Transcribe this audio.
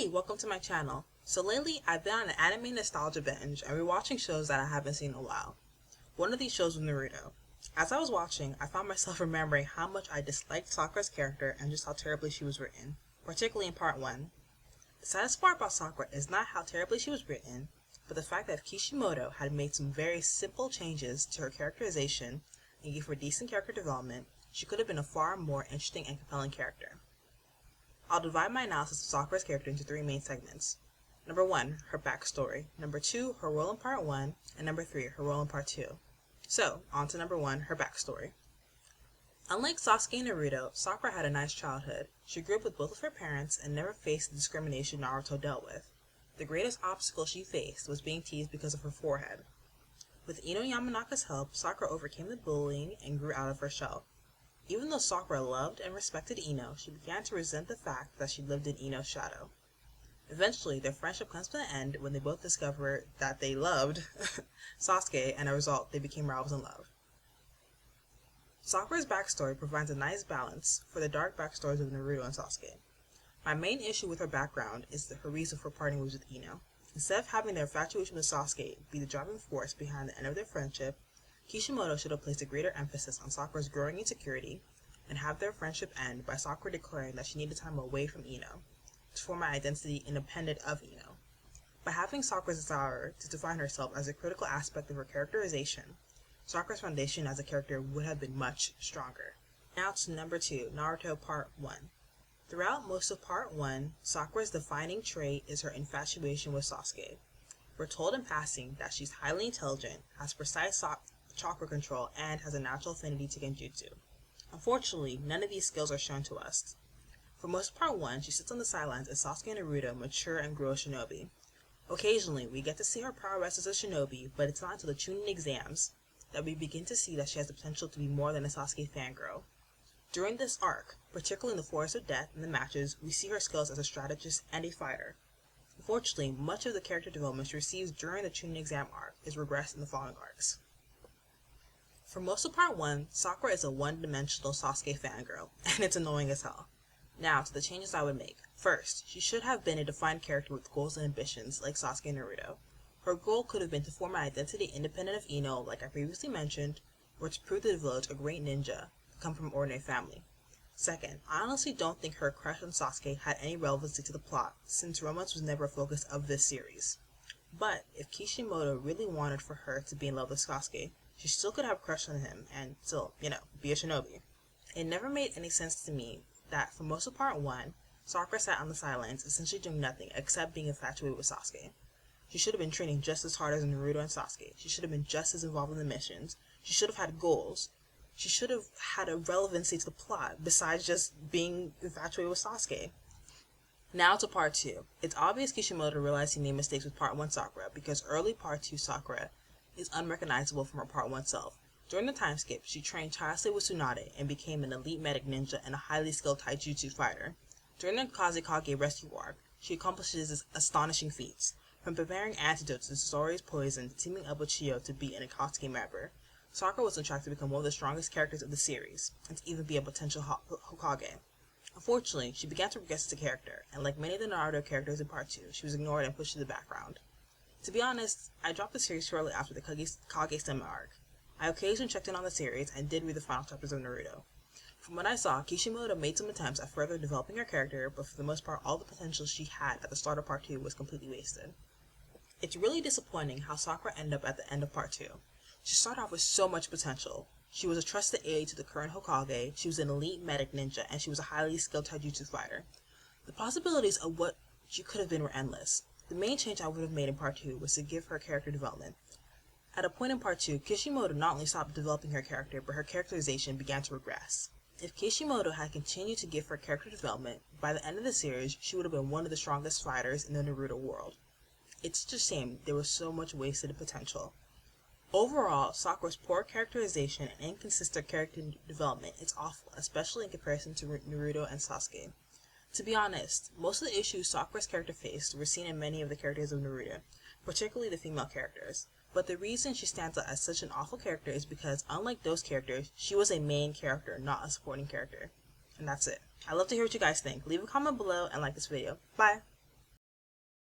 Hey, welcome to my channel. So lately, I've been on an anime nostalgia binge and rewatching shows that I haven't seen in a while. One of these shows was Naruto. As I was watching, I found myself remembering how much I disliked Sakura's character and just how terribly she was written, particularly in part 1. The saddest part about Sakura is not how terribly she was written, but the fact that if Kishimoto had made some very simple changes to her characterization and gave her decent character development, she could have been a far more interesting and compelling character. I'll divide my analysis of Sakura's character into 3 main segments. Number 1, her backstory. Number 2, her role in part 1. And number 3, her role in part 2. So, on to number 1, her backstory. Unlike Sasuke and Naruto, Sakura had a nice childhood. She grew up with both of her parents and never faced the discrimination Naruto dealt with. The greatest obstacle she faced was being teased because of her forehead. With Ino Yamanaka's help, Sakura overcame the bullying and grew out of her shell. Even though Sakura loved and respected Ino, she began to resent the fact that she lived in Ino's shadow. Eventually, their friendship comes to an end when they both discover that they loved Sasuke, and as a result, they became rivals in love. Sakura's backstory provides a nice balance for the dark backstories of Naruto and Sasuke. My main issue with her background is her reason for parting ways with Ino. Instead of having their infatuation with Sasuke be the driving force behind the end of their friendship, Kishimoto should have placed a greater emphasis on Sakura's growing insecurity and have their friendship end by Sakura declaring that she needed time away from Ino to form an identity independent of Ino. By having Sakura's desire to define herself as a critical aspect of her characterization, Sakura's foundation as a character would have been much stronger. Now to number 2, Naruto Part 1. Throughout most of Part 1, Sakura's defining trait is her infatuation with Sasuke. We're told in passing that she's highly intelligent, has precise chakra control, and has a natural affinity to genjutsu. Unfortunately, none of these skills are shown to us. For most of Part 1, she sits on the sidelines as Sasuke and Naruto mature and grow as shinobi. Occasionally, we get to see her prowess as a shinobi, but it's not until the Chunin exams that we begin to see that she has the potential to be more than a Sasuke fangirl. During this arc, particularly in the Forest of Death and the matches, we see her skills as a strategist and a fighter. Unfortunately, much of the character development she receives during the Chunin exam arc is regressed in the following arcs. For most of Part 1, Sakura is a one-dimensional Sasuke fangirl, and it's annoying as hell. Now, to the changes I would make. First, she should have been a defined character with goals and ambitions, like Sasuke and Naruto. Her goal could have been to form an identity independent of Ino, like I previously mentioned, or to prove to the village a great ninja, to come from an ordinary family. Second, I honestly don't think her crush on Sasuke had any relevancy to the plot, since romance was never a focus of this series. But, if Kishimoto really wanted for her to be in love with Sasuke, she still could have a crush on him and still, be a shinobi. It never made any sense to me that for most of Part 1, Sakura sat on the sidelines, essentially doing nothing except being infatuated with Sasuke. She should have been training just as hard as Naruto and Sasuke. She should have been just as involved in the missions. She should have had goals. She should have had a relevancy to the plot, besides just being infatuated with Sasuke. Now to Part 2. It's obvious Kishimoto realized he made mistakes with Part 1 Sakura, because early Part 2 Sakura is unrecognizable from her Part 1 self. During the time skip, she trained tirelessly with Tsunade and became an elite medic ninja and a highly skilled taijutsu fighter. During the Kazekage rescue arc, she accomplishes astonishing feats, from preparing antidotes to Sasori's poison to teaming up with Chiyo to beat an Akatsuki member. Sakura was on track to become one of the strongest characters of the series, and to even be a potential Hokage. Unfortunately, she began to regress as a character, and like many of the Naruto characters in Part 2, she was ignored and pushed to the background. To be honest, I dropped the series shortly after the Kage-sama arc. I occasionally checked in on the series and did read the final chapters of Naruto. From what I saw, Kishimoto made some attempts at further developing her character, but for the most part, all the potential she had at the start of Part 2 was completely wasted. It's really disappointing how Sakura ended up at the end of Part 2. She started off with so much potential. She was a trusted aide to the current Hokage, she was an elite medic ninja, and she was a highly skilled taijutsu fighter. The possibilities of what she could have been were endless. The main change I would have made in Part 2 was to give her character development. At a point in Part 2, Kishimoto not only stopped developing her character, but her characterization began to regress. If Kishimoto had continued to give her character development, by the end of the series, she would have been one of the strongest fighters in the Naruto world. It's just a shame there was so much wasted potential. Overall, Sakura's poor characterization and inconsistent character development is awful, especially in comparison to Naruto and Sasuke. To be honest, most of the issues Sakura's character faced were seen in many of the characters of Naruto, particularly the female characters. But the reason she stands out as such an awful character is because, unlike those characters, she was a main character, not a supporting character. And that's it. I'd love to hear what you guys think. Leave a comment below and like this video. Bye!